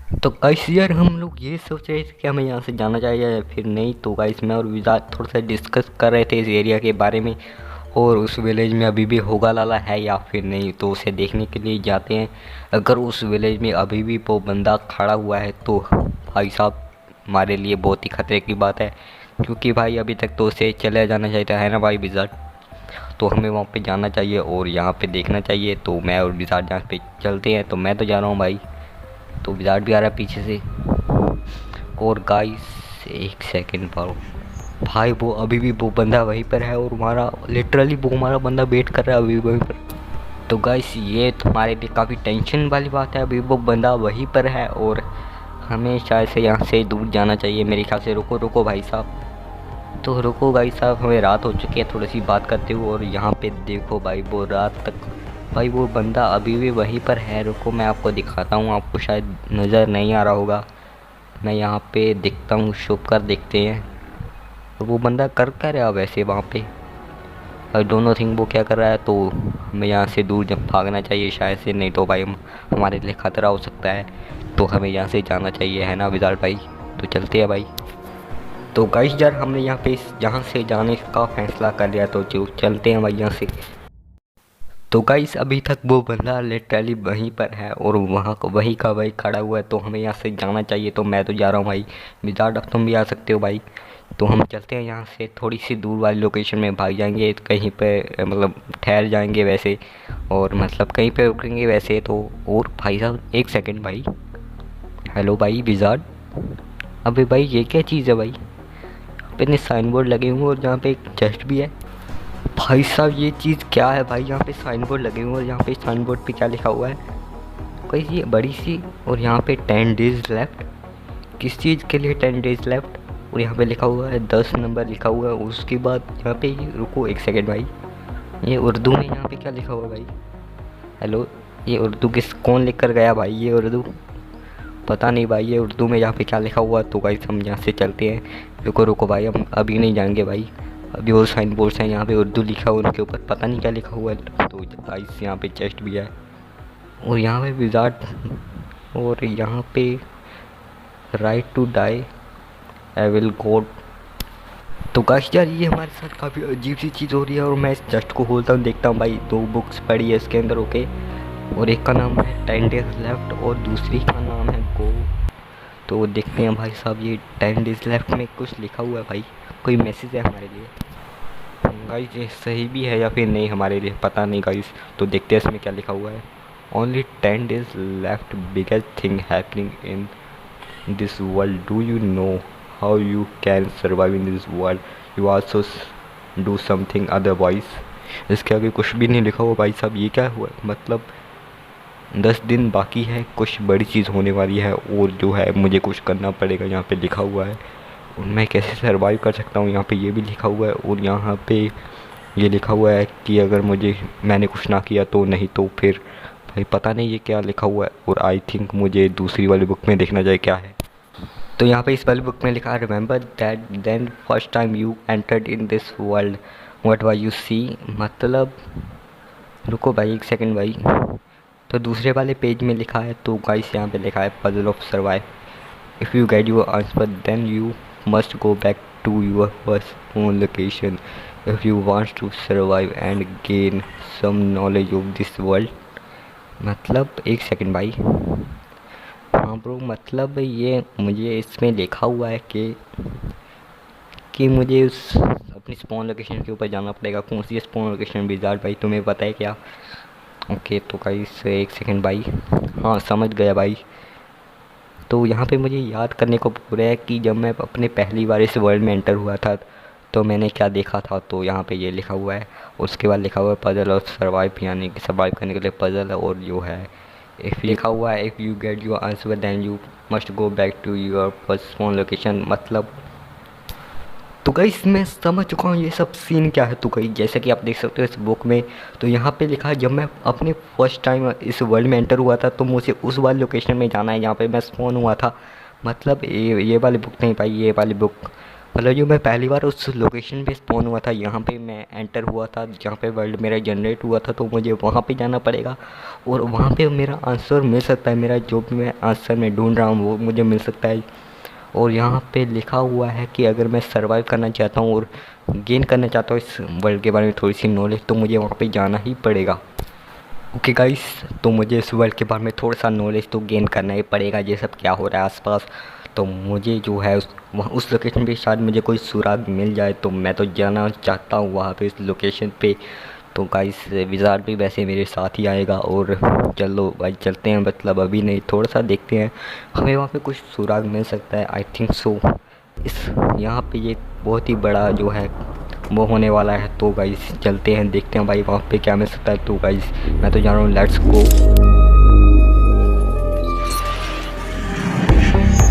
तो गाइस यार हम लोग ये सोच रहे थे कि हमें यहाँ से जाना चाहिए या फिर नहीं। तो गाइस मैं और विजात थोड़ा सा डिस्कस कर रहे थे इस एरिया के बारे में, और उस विलेज में अभी भी होगा लाला है या फिर नहीं, तो उसे देखने के लिए जाते हैं। अगर उस विलेज में अभी भी वो बंदा खड़ा हुआ है तो भाई साहब हमारे लिए बहुत ही खतरे की बात है, क्योंकि भाई अभी तक तो उसे चले जाना चाहिए था, है ना भाई विजाट। तो हमें वहाँ पे जाना चाहिए और यहाँ पे देखना चाहिए। तो मैं और विजाट यहाँ पे चलते हैं। तो मैं तो जा रहा हूँ भाई, तो विजाट भी आ रहा है पीछे से। और गाइस एक सेकंड पर भाई, वो अभी भी वो बंदा वहीं पर है और हमारा लिटरली वो हमारा बंदा वेट कर रहा है अभी वहीं पर। तो गाइस ये तुम्हारे लिए काफ़ी टेंशन वाली बात है, अभी वो बंदा वहीं पर है और हमें शायद से यहाँ से दूर जाना चाहिए मेरे ख्याल से। रुको रुको भाई साहब, तो रुको भाई साहब, हमें रात हो चुकी है थोड़ी सी बात करते हुए। और यहाँ पे देखो भाई वो रात तक भाई वो बंदा अभी भी वहीं पर है। रुको मैं आपको दिखाता हूँ, आपको शायद नज़र नहीं आ रहा होगा। मैं यहाँ पे देखता हूँ, छुप कर देखते हैं। तो वो बंदा कर क्या रहा वैसे वहाँ पे, आई डोंट नो थिंक वो क्या कर रहा है। तो हमें यहाँ से दूर जब भागना चाहिए शायद से, नहीं तो भाई हम हमारे लिए खतरा हो सकता है। तो हमें यहाँ से जाना चाहिए, है ना विशाल भाई। तो चलते हैं भाई। तो गाइस यार हमने यहाँ से जाने का फैसला कर लिया, तो जो चलते हैं भाई यहाँ से। तो गाइस अभी तक वो बंदा लिटरली वहीं पर है और वहाँ को वहीं का वहीं खड़ा हुआ है, तो हमें यहाँ से जाना चाहिए। तो मैं तो जा रहा हूँ भाई, विजार्ड अब तुम भी आ सकते हो भाई। तो हम चलते हैं यहाँ से, थोड़ी सी दूर वाली लोकेशन में भाग जाएंगे कहीं पे, मतलब ठहर जाएंगे वैसे, और मतलब कहीं पे रुकेंगे वैसे तो। और भाई साहब एक सेकंड भाई, हेलो भाई विजार्ड। अबे भाई ये क्या चीज़ है भाई, पे इतने साइन बोर्ड लगे हुए हैं और यहाँ पे एक चेस्ट भी है। भाई साहब ये चीज़ क्या है भाई, यहाँ पे साइन बोर्ड लगे हुए हैं और यहाँ पे साइन बोर्ड पे क्या लिखा हुआ है, कोई ये बड़ी सी, और यहाँ पे 10 डेज लेफ्ट। किस चीज़ के लिए 10 डेज लेफ्ट, और यहाँ पे लिखा हुआ है 10 नंबर लिखा हुआ है। उसके बाद यहाँ पे रुको एक सेकेंड भाई, ये उर्दू में यहाँ पे क्या लिखा हुआ है भाई, हेलो। ये उर्दू कौन लिख कर गया भाई, ये उर्दू पता नहीं भाई, ये उर्दू में यहाँ पे क्या लिखा हुआ है। तो गाइस हम यहाँ से चलते हैं। रुको रुको भाई, हम अभी नहीं जाएंगे भाई, अभी वो साइन बोर्ड्स हैं यहाँ पे उर्दू लिखा हुआ, उनके ऊपर पता नहीं क्या लिखा हुआ है। तो गाइस यहाँ पे चेस्ट भी है और यहाँ पे विजार्ड, और यहाँ पे right to die I will god. तो गाइस यार ये हमारे साथ काफ़ी अजीब सी चीज़ हो रही है, और मैं इस चेस्ट को खोलता हूँ देखता हूँ भाई 2 बुक्स पड़ी है इसके अंदर, ओके। और एक का नाम है 10 डेज लेफ्ट और दूसरी का नाम है गो। तो देखते हैं भाई साहब, ये 10 डेज लेफ्ट में कुछ लिखा हुआ है भाई, कोई मैसेज है हमारे लिए। गाइस ये सही भी है या फिर नहीं हमारे लिए पता नहीं गाइस। तो देखते हैं इसमें क्या लिखा हुआ है। Only 10 days left, biggest thing happening in this world, do you know how you can survive in this world, you also do something otherwise. इसके आगे कुछ भी नहीं लिखा हुआ भाई साहब, ये क्या हुआ मतलब 10 दिन बाकी है, कुछ बड़ी चीज़ होने वाली है और जो है मुझे कुछ करना पड़ेगा, यहाँ पे लिखा हुआ है। और मैं कैसे सर्वाइव कर सकता हूँ, यहाँ पे ये भी लिखा हुआ है। और यहाँ पे ये लिखा हुआ है कि अगर मैंने कुछ ना किया तो, नहीं तो फिर भाई पता नहीं ये क्या लिखा हुआ है। और आई थिंक मुझे दूसरी वाली बुक में देखना चाहिए क्या है। तो यहाँ पे इस वाली बुक में लिखा है, remember that then first time you entered in this world what was you see. मतलब रुको भाई एक सेकंड भाई, तो दूसरे वाले पेज में लिखा है, तो गाइस यहाँ पे लिखा है puzzle of survive, if you get your answer then you must go back to your first own location if you want to survive and gain some knowledge of this world. मतलब एक second भाई, हाँ bro, मतलब ये मुझे इसमें लिखा हुआ है कि मुझे उस अपनी स्पॉन लोकेशन के ऊपर जाना पड़ेगा। कौन सी स्पॉन लोकेशन विज़ार्ड भाई, तुम्हें पता है क्या? ओके तो गाइस एक सेकंड भाई, हाँ समझ गया भाई। तो यहाँ पे मुझे याद करने को पूरा है कि जब मैं अपने पहली बार इस वर्ल्ड में एंटर हुआ था तो मैंने क्या देखा था। तो यहाँ पे ये लिखा हुआ है, उसके बाद लिखा हुआ है पजल और सर्वाइव, यानी कि सर्वाइव करने के लिए पजल है, और जो है इफ़ लिखा हुआ है if you get your answer then you must go back to your first phone location. मतलब तो गाइस मैं समझ चुका हूँ ये सब सीन क्या है। तो गाइस जैसे कि आप देख सकते हो इस बुक में, तो यहाँ पे लिखा है जब मैं अपने फर्स्ट टाइम इस वर्ल्ड में एंटर हुआ था तो मुझे उस वाली लोकेशन में जाना है जहाँ पे मैं स्पॉन हुआ था। मतलब ये वाली बुक नहीं भाई, ये वाली बुक मतलब जो मैं पहली बार उस लोकेशन पे स्पॉन हुआ था, यहाँ पे मैं एंटर हुआ था, जहाँ पे वर्ल्ड मेरा जनरेट हुआ था, तो मुझे वहाँ पे जाना पड़ेगा और वहाँ पे मेरा आंसर मिल सकता है। मेरा जो भी मैं आंसर मैं ढूंढ रहा हूँ वो मुझे मिल सकता है। और यहाँ पे लिखा हुआ है कि अगर मैं सर्वाइव करना चाहता हूँ और गेन करना चाहता हूँ इस वर्ल्ड के बारे में थोड़ी सी नॉलेज, तो मुझे वहाँ पे जाना ही पड़ेगा। ओके गाइस, तो मुझे इस वर्ल्ड के बारे में थोड़ा सा नॉलेज तो गेन करना ही पड़ेगा, ये सब क्या हो रहा है आसपास। तो मुझे जो है उस लोकेशन पे शायद मुझे कोई सुराग मिल जाए, तो मैं तो जाना चाहता हूँ वहाँ पे इस लोकेशन पे। तो गाइस विज़ार्ड भी वैसे मेरे साथ ही आएगा और चलो भाई चलते हैं, मतलब अभी नहीं, थोड़ा सा देखते हैं, हमें वहाँ पे कुछ सुराग मिल सकता है, आई थिंक सो। इस यहाँ पे ये बहुत ही बड़ा जो है वो होने वाला है। तो गाइस चलते हैं, देखते हैं भाई वहाँ पे क्या मिल सकता है। तो गाइस मैं तो जा रहा हूँ, लेट्स गो।